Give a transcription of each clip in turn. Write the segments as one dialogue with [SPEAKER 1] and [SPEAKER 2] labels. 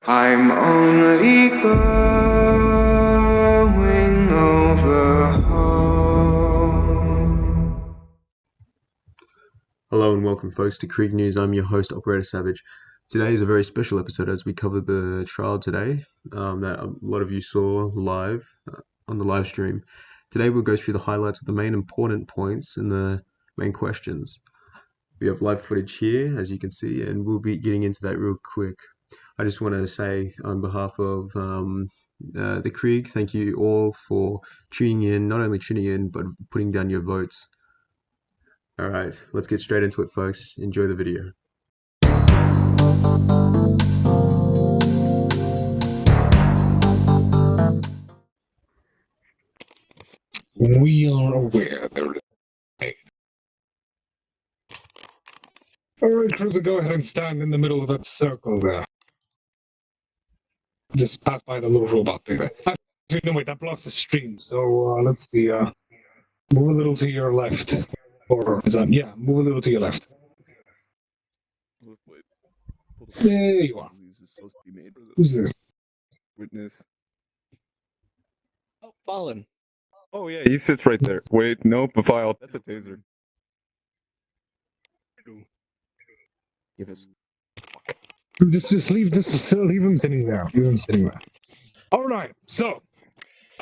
[SPEAKER 1] I'm only going over home.
[SPEAKER 2] Hello and welcome folks to Krieg News. I'm your host, Operator Savage. Today is a very special episode as we cover the trial today that a lot of you saw live on the live stream. Today we'll go through the highlights of the main important points and the main questions. We have live footage here, as you can see, and we'll be getting into that real quick. I just want to say on behalf of the Krieg, thank you all for tuning in, not only tuning in, but putting down your votes. All right, let's get straight into it, folks. Enjoy the video.
[SPEAKER 3] We are aware there is a... Alright, Cruiser, go ahead and stand in the middle of that circle there. Just pass by the little robot there. Actually, no, wait, that blocks the stream, so let's see, move a little to your left. Or, is that, yeah, move a little to your left.
[SPEAKER 4] Wait.
[SPEAKER 3] There you are. Who's this?
[SPEAKER 4] Witness.
[SPEAKER 5] Oh, Fallen.
[SPEAKER 4] Oh yeah, he sits right there. Wait, nope, a file. That's a taser. Give us.
[SPEAKER 3] Just leave him sitting there. Leave him sitting there. Alright, so,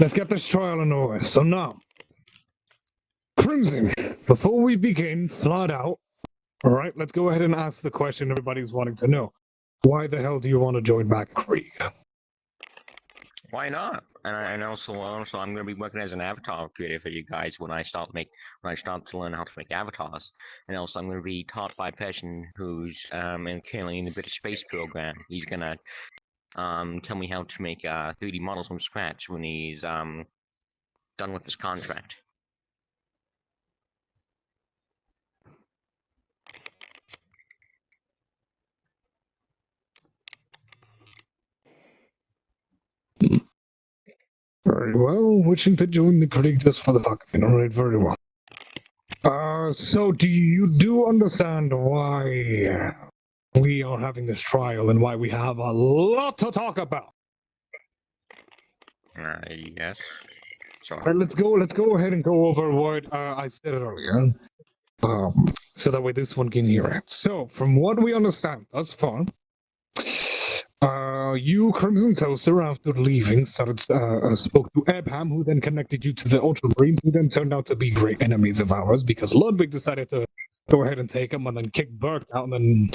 [SPEAKER 3] let's get this trial in order. So now, Crimson, before we begin, flat out, alright, let's go ahead and ask the question everybody's wanting to know. Why the hell do you want to join back Krieg?
[SPEAKER 5] Why not? And also, I'm going to be working as an avatar creator for you guys when I start to learn how to make avatars. And also, I'm going to be taught by a person who's currently in the British space program. He's going to tell me how to make 3D models from scratch when he's done with his contract.
[SPEAKER 3] Very well, wishing to join the Krieg just for the fuck of it. Alright, very well. So do you understand why we are having this trial and why we have a lot to talk about?
[SPEAKER 5] Yes. Sorry.
[SPEAKER 3] Alright, let's go ahead and go over what I said earlier. So that way this one can hear it. So, from what we understand thus far, you, Crimson Toaster, after leaving, spoke to Abraham, who then connected you to the Ultramarines, who then turned out to be great enemies of ours, because Ludwig decided to go ahead and take him, and then kick Burke out, and then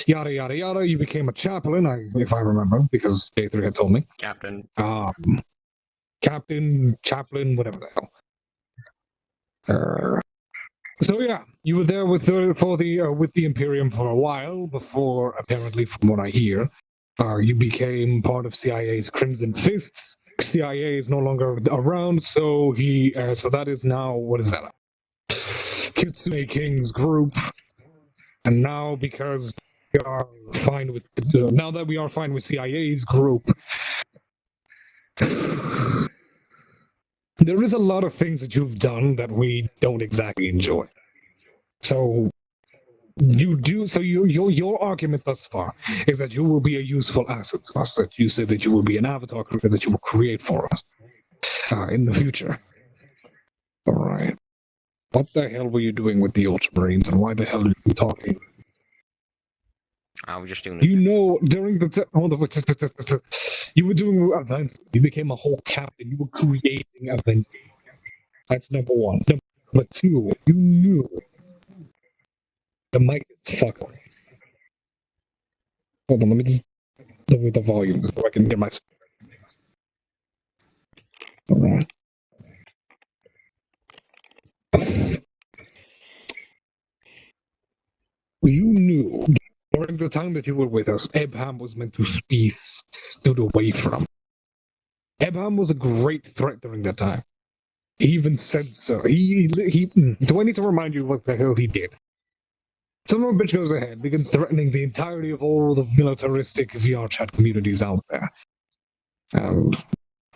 [SPEAKER 3] yada yada yada, you became a chaplain, if I remember, because J3 had told me.
[SPEAKER 5] Captain.
[SPEAKER 3] Captain, chaplain, whatever the hell. So yeah, you were there with the Imperium for a while, before, apparently, from what I hear, you became part of CIA's Crimson Fists. CIA is no longer around, so that is now, what is that? Kitsune King's group. And now, because we are fine with, now that we are fine with CIA's group, there is a lot of things that you've done that we don't exactly enjoy. So, your argument thus far is that you will be a useful asset to us, that you said that you will be an avatar creator that you will create for us in the future. Alright. What the hell were you doing with the Ultramarines, and why the hell are you talking?
[SPEAKER 5] I was just doing
[SPEAKER 3] You know, during the you were doing events, you became a whole captain, you were creating events. That's number one. Number two, you knew the mic is fucking. Hold on, let me just lower the volume so I can get my. Alright. You knew during the time that you were with us, Abraham was meant to be stood away from. Abraham was a great threat during that time. He even said so. Do I need to remind you what the hell he did? Son of a bitch goes ahead, begins threatening the entirety of all the militaristic VR chat communities out there.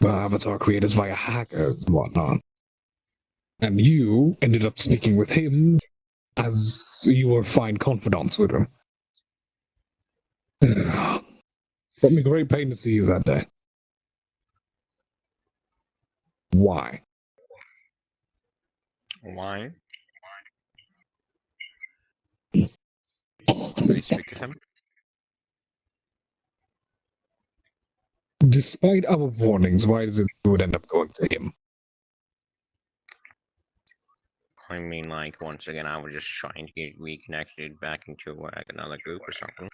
[SPEAKER 3] Avatar creators via hackers and whatnot. And you ended up speaking with him as you were fine confidants with him. Brought me great pain to see you that day. Why?
[SPEAKER 5] Why? Did you speak of him?
[SPEAKER 3] Despite our warnings, why does it you would end up going to him?
[SPEAKER 5] I mean, like, once again, I was just trying to get reconnected back into like another group or something.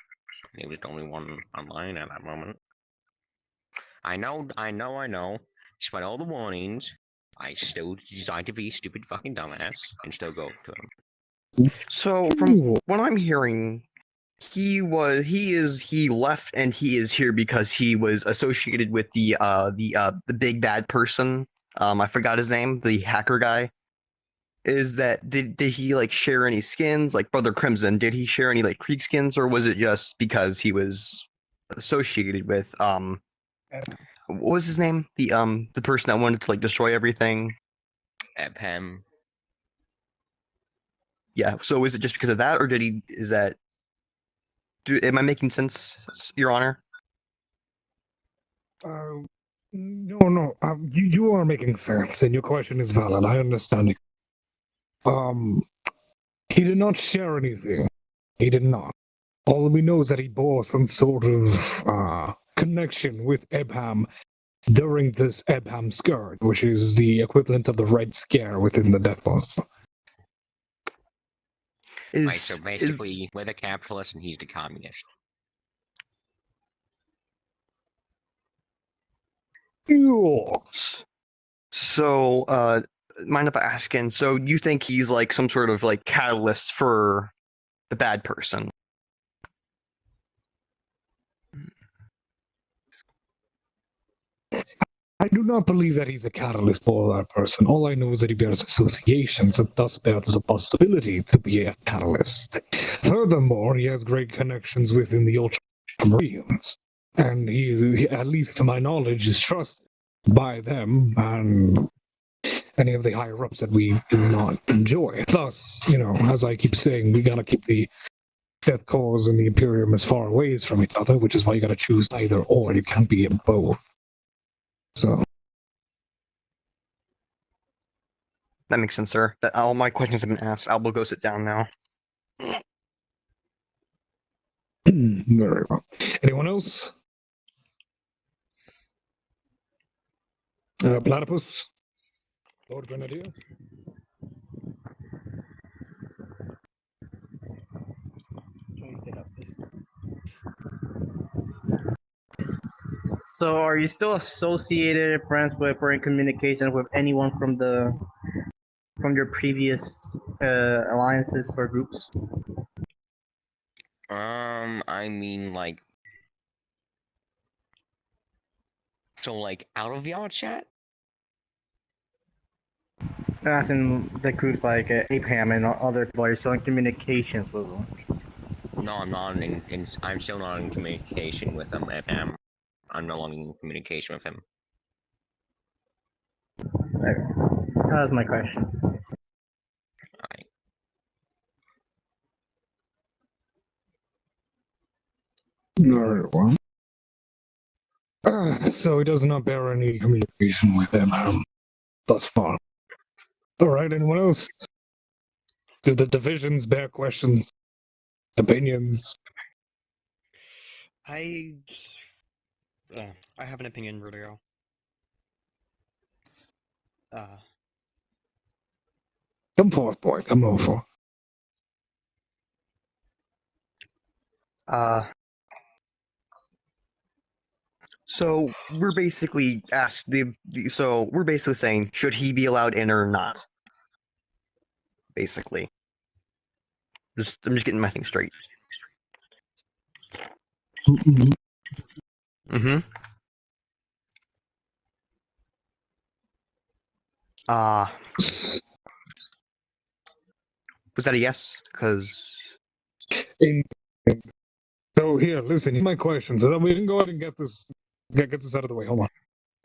[SPEAKER 5] He was the only one online at that moment. I know. Despite all the warnings, I still decided to be a stupid fucking dumbass and still go to him.
[SPEAKER 6] So from what I'm hearing, he left and he is here because he was associated with the big bad person. I forgot his name, the hacker guy. Is that did he like share any skins like Brother Crimson? Did he share any like Krieg skins, or was it just because he was associated with what was his name? The person that wanted to like destroy everything.
[SPEAKER 5] Pem.
[SPEAKER 6] Yeah. So is it just because of that, or did he? Is that? Am I making sense, Your Honor?
[SPEAKER 3] No. You are making sense, and your question is valid. I understand it. He did not share anything. He did not. All we know is that he bore some sort of connection with Ebham during this Ebham Scourge, which is the equivalent of the Red Scare within the Death Boss.
[SPEAKER 5] Right, so basically, we're the capitalist and he's the communist.
[SPEAKER 6] So, mind if I ask again? So you think he's like some sort of like catalyst for the bad person?
[SPEAKER 3] I do not believe that he's a catalyst for that person. All I know is that he bears associations and thus bears a possibility to be a catalyst. Furthermore, he has great connections within the Ultramarines, and he, at least to my knowledge, is trusted by them and any of the higher-ups that we do not enjoy. Thus, as I keep saying, we gotta keep the Death Cause and the Imperium as far away from each other, which is why you gotta choose either or. You can't be in both. So
[SPEAKER 6] that makes sense, sir. That all my questions have been asked. I will go sit down now.
[SPEAKER 3] Very well. Anyone else? Platypus? Lord Grenadier?
[SPEAKER 7] So, are you still associated, friends with, or in communication with anyone from your previous alliances or groups?
[SPEAKER 5] I mean, like, so like out of y'all chat?
[SPEAKER 7] As in the groups like APAM and other people, are you still in communications with them?
[SPEAKER 5] No, I'm not I'm still not in communication with him. I'm no longer in communication with him.
[SPEAKER 7] Okay. That was my question.
[SPEAKER 5] Alright.
[SPEAKER 3] Very well. So he does not bear any communication with them thus far. Alright, anyone else? Do the divisions bear questions? Opinions?
[SPEAKER 8] I have an opinion, Rodrigo.
[SPEAKER 3] Come forth, boy. Come on forth.
[SPEAKER 6] So we're basically so we're basically saying, should he be allowed in or not? Basically. I'm just getting my thing straight. Mm-hmm. Was that a yes? Because
[SPEAKER 3] so here, listen, here's my question. So that we can go ahead and get this out of the way. Hold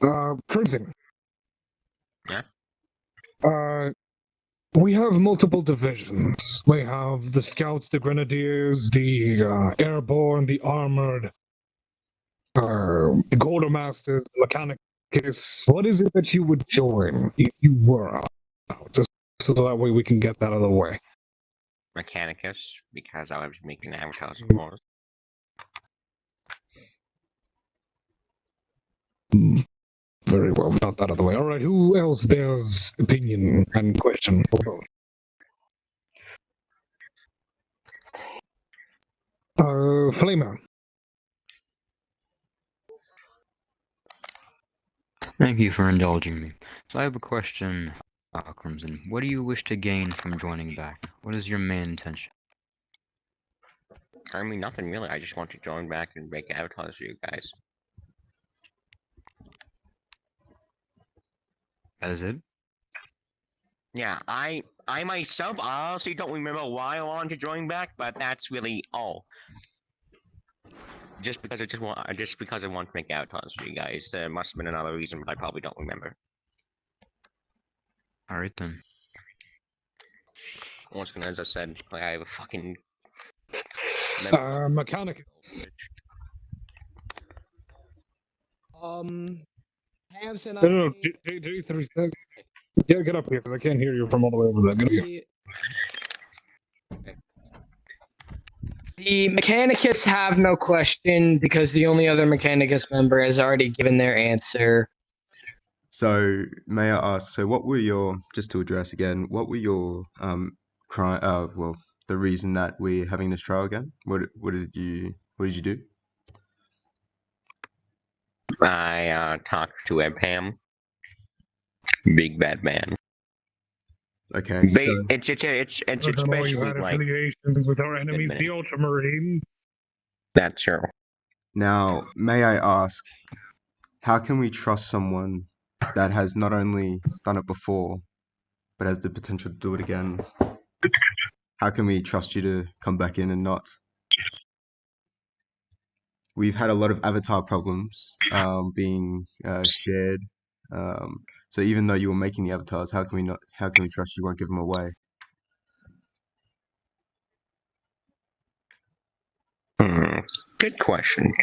[SPEAKER 3] on. Crimson.
[SPEAKER 5] Yeah.
[SPEAKER 3] We have multiple divisions. We have the Scouts, the Grenadiers, the Airborne, the Armored, the quartermasters, the mechanicus. What is it that you would join if you were out? Just so that way we can get that out of the way.
[SPEAKER 5] Mechanicus, because I was making avatars, of course.
[SPEAKER 3] Very well, we got that out of the way. All right, who else bears opinion and question? Flamer.
[SPEAKER 8] Thank you for indulging me. So I have a question, Crimson. What do you wish to gain from joining back? What is your main intention?
[SPEAKER 5] I mean, nothing really. I just want to join back and make avatars for you guys.
[SPEAKER 8] That is it?
[SPEAKER 5] Yeah, I myself honestly don't remember why I wanted to join back, but that's really all. Just because I want to make avatars for you guys. There must have been another reason, but I probably don't remember.
[SPEAKER 8] Alright then.
[SPEAKER 5] Once again, as I said, like, I have a fucking
[SPEAKER 3] Mechanic.
[SPEAKER 9] Hamson,
[SPEAKER 3] No, D3. Get up here, because I can't hear you from all the way over there. Get up here.
[SPEAKER 9] The Mechanicus have no question because the only other Mechanicus member has already given their answer.
[SPEAKER 2] So may I ask, so what were your, just to address again, what were your well, the reason that we're having this trial again? What did you do?
[SPEAKER 5] I talked to Pam. Big bad man.
[SPEAKER 2] Okay, so
[SPEAKER 5] It's
[SPEAKER 3] I don't know,
[SPEAKER 5] especially
[SPEAKER 3] you had
[SPEAKER 5] like
[SPEAKER 3] affiliations with our enemies,
[SPEAKER 5] minute.
[SPEAKER 3] the Ultramarines.
[SPEAKER 5] that's true.
[SPEAKER 2] now may I ask, how can we trust someone that has not only done it before, but has the potential to do it again? How can we trust you to come back in and not? We've had a lot of avatar problems being shared. So even though you were making the avatars, how can we trust you won't give them away?
[SPEAKER 5] Good question.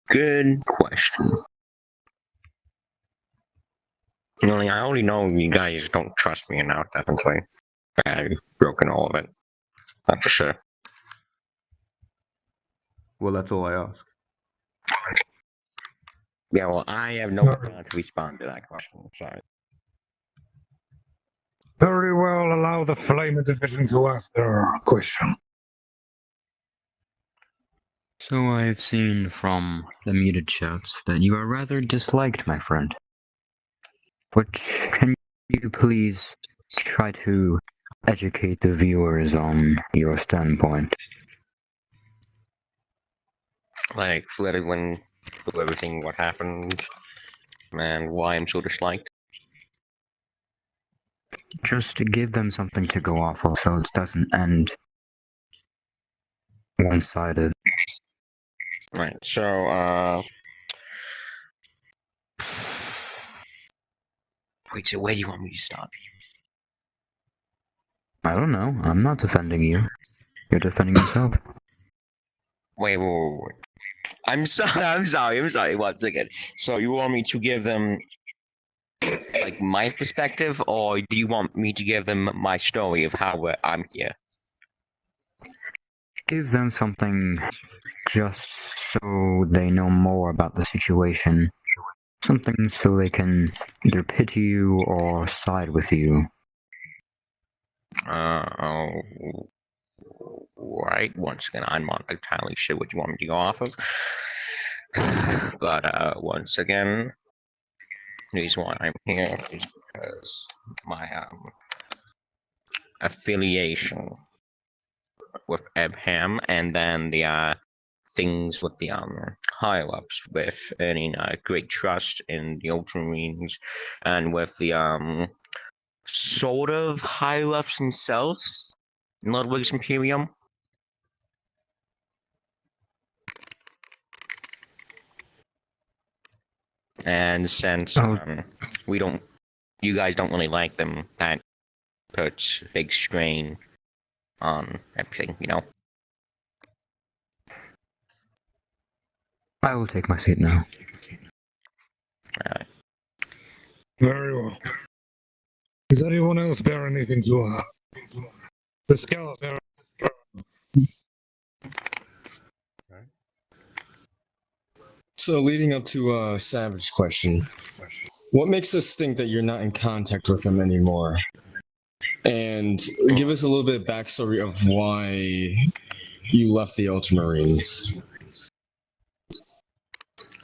[SPEAKER 5] Good question. You know, I already know you guys don't trust me enough, definitely. I've broken all of it. That's for sure.
[SPEAKER 2] Well, that's all I ask.
[SPEAKER 5] Yeah, well, I have no plan to respond to that question. Sorry.
[SPEAKER 3] Very well, allow the Flame Division to ask their question.
[SPEAKER 8] So I've seen from the muted chats that you are rather disliked, my friend. But can you please try to educate the viewers on your standpoint?
[SPEAKER 5] Like, for everyone, for everything, what happened, and why I'm so disliked.
[SPEAKER 8] Just to give them something to go off of so it doesn't end one-sided.
[SPEAKER 5] Right, so, wait, so where do you want me to start?
[SPEAKER 8] I don't know. I'm not defending you. You're defending yourself.
[SPEAKER 5] Wait. I'm sorry, once again. So you want me to give them, like, my perspective, or do you want me to give them my story of how I'm here?
[SPEAKER 8] Give them something just so they know more about the situation. Something so they can either pity you or side with you.
[SPEAKER 5] Right. Once again, I'm not entirely sure what you want me to go off of. But once again, the reason why I'm here is because my affiliation with Ebham, and then the things with the higher ups, with earning great trust in the Ultramarines, and with the sort of higher ups themselves in Ludwig's Imperium. And since you guys don't really like them, that puts big strain on everything, you know.
[SPEAKER 8] I will take my seat now.
[SPEAKER 5] Alright.
[SPEAKER 3] Very well. Does anyone else bear anything to the scout?
[SPEAKER 10] So, leading up to Savage's question, what makes us think that you're not in contact with him anymore? And give us a little bit of backstory of why you left the Ultramarines.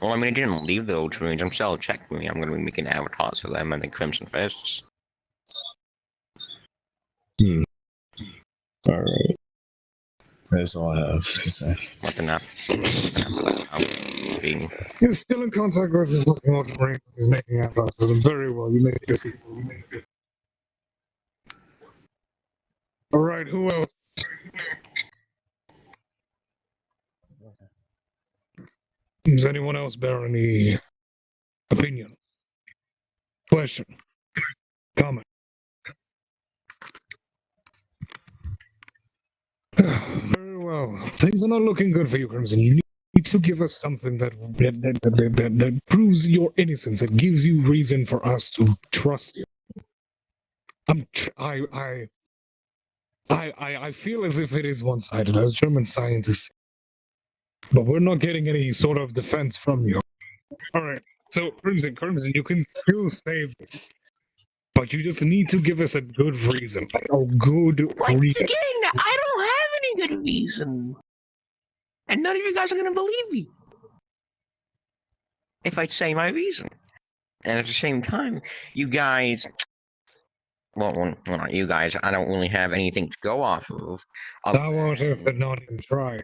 [SPEAKER 5] Well, I mean, I didn't leave the Ultramarines. I'm still checking me. I'm going to be making avatars for them and the Crimson Fists.
[SPEAKER 10] Alright. That's all I have to say.
[SPEAKER 5] Nothing else. Being...
[SPEAKER 3] He's still in contact with his fucking Ultramarines. He's making avatars for them. Very well. You make this. Alright, who else? Does anyone else bear any opinion? Question? Comment? Very well. Things are not looking good for you, Crimson. You need to give us something that proves your innocence, that gives you reason for us to trust you. I feel as if it is one-sided, as German scientists, but we're not getting any sort of defense from you. All right, so Crimson, you can still save this, but you just need to give us a good reason, a good reason.
[SPEAKER 5] Again, I don't have any good reason, and none of you guys are gonna believe me if I say my reason. And at the same time, you guys. Well, not you guys. I don't really have anything to go off of.
[SPEAKER 3] I won't if they're not even try.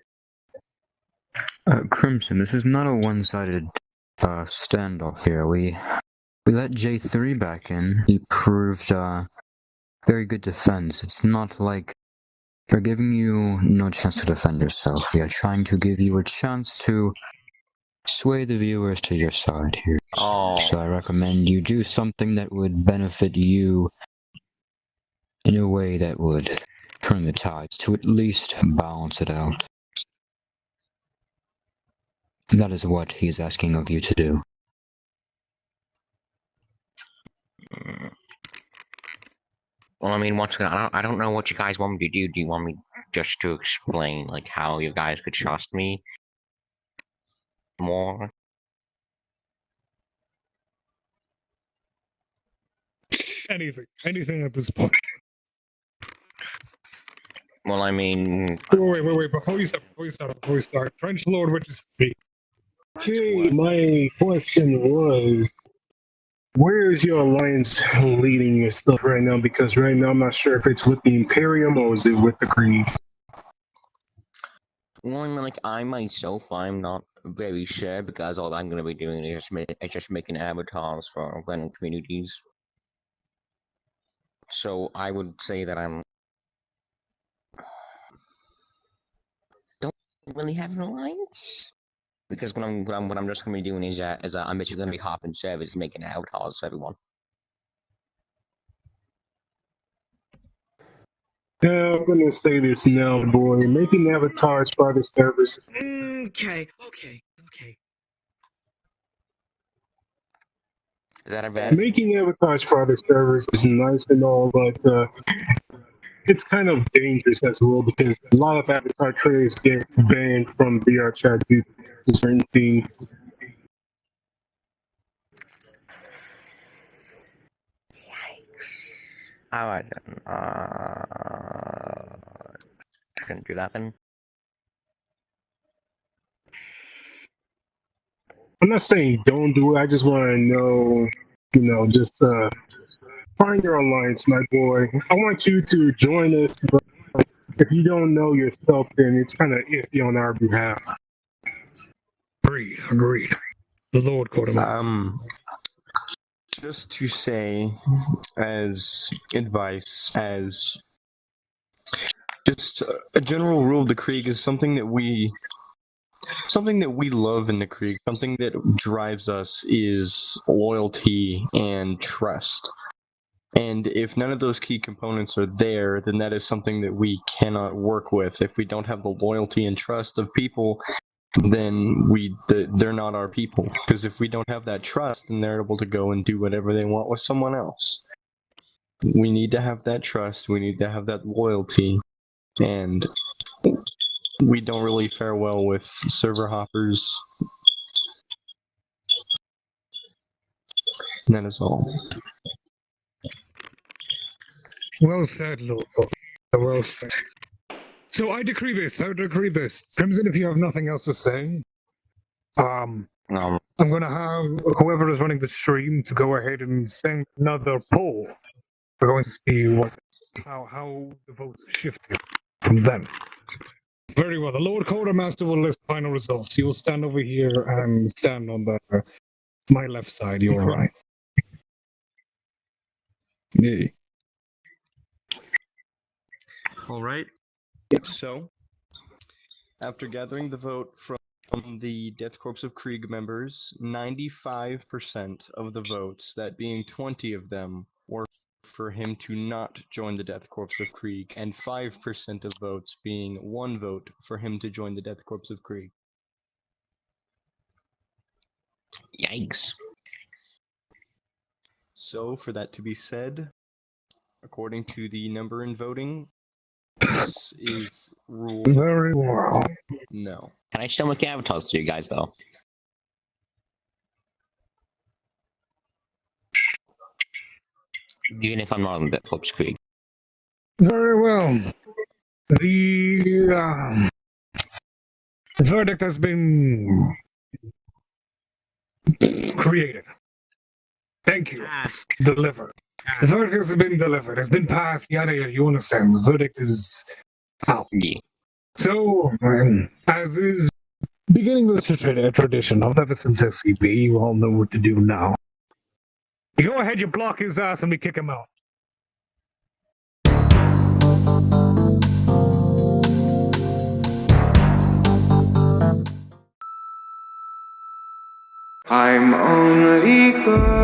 [SPEAKER 8] Crimson, this is not a one-sided standoff here. We let J3 back in. He proved very good defense. It's not like we're giving you no chance to defend yourself. We are trying to give you a chance to sway the viewers to your side here.
[SPEAKER 5] Oh.
[SPEAKER 8] So I recommend you do something that would benefit you in a way that would turn the tides, to at least balance it out. That is what he is asking of you to do.
[SPEAKER 5] Well, I mean, I don't know what you guys want me to do. Do you want me just to explain, like, how you guys could trust me more?
[SPEAKER 3] Anything at this point.
[SPEAKER 5] Well, I mean...
[SPEAKER 3] Wait, before you start, Trench Lord, which is speak. Okay, my question was, where is your alliance leading your stuff right now? Because right now I'm not sure if it's with the Imperium or is it with the Krieg.
[SPEAKER 5] Well, I mean, like, I myself, I'm not very sure, because all I'm going to be doing is just making avatars for random communities. So I would say that I'm... don't really have an alliance. Because what I'm just going to be doing is I'm basically going to be hopping servers and making avatars for everyone.
[SPEAKER 3] Yeah, I'm gonna say this now, boy. Making avatars for the servers.
[SPEAKER 9] Okay.
[SPEAKER 5] Is that a bad?
[SPEAKER 3] Making avatars for other servers is nice and all, but it's kind of dangerous as well because a lot of avatar creators get banned from VR chat due to certain things.
[SPEAKER 5] Alright then. Shouldn't do that then.
[SPEAKER 3] I'm not saying don't do it. I just want to know, just find your alliance, my boy. I want you to join us, but if you don't know yourself, then it's kind of iffy on our behalf. Agreed. The Lord called him.
[SPEAKER 10] Just to say, as advice, as just a general rule of the Krieg is something that we love in the Krieg, something that drives us is loyalty and trust. And if none of those key components are there, then that is something that we cannot work with. If we don't have the loyalty and trust of people,
[SPEAKER 11] then they're not our people. Because if we don't have that trust, then they're able to go and do whatever they want with someone else. We need to have that trust. We need to have that loyalty, and we don't really fare well with server hoppers. That is all.
[SPEAKER 3] Well said, Lord. Well said. So I decree this. Crimson, if you have nothing else to say, I'm going to have whoever is running the stream to go ahead and send another poll. We're going to see how the votes have shifted from then. Very well. The Lord Quartermaster will list final results. You will stand over here and stand on my left side. You're right. Yay.
[SPEAKER 11] All right. So, after gathering the vote from the Death Corps of Krieg members, 95% of the votes, that being 20 of them, were for him to not join the Death Corps of Krieg, and 5% of votes being 1 vote for him to join the Death Corps of Krieg.
[SPEAKER 5] Yikes.
[SPEAKER 11] So, for that to be said, according to the number in voting, this is rule.
[SPEAKER 3] Very well.
[SPEAKER 11] No.
[SPEAKER 5] Can I still make avatars to you guys, though? Even if I'm not on the Corpse Creek.
[SPEAKER 3] Very well. The verdict has been created. Thank you. Delivered. The verdict has been delivered. It's been passed. Yada yada. You understand? The verdict is out.
[SPEAKER 5] Yeah.
[SPEAKER 3] So, as is beginning this tradition of ever since SCP, you all know what to do now. You go ahead, you block his ass, and we kick him out.
[SPEAKER 1] I'm only good.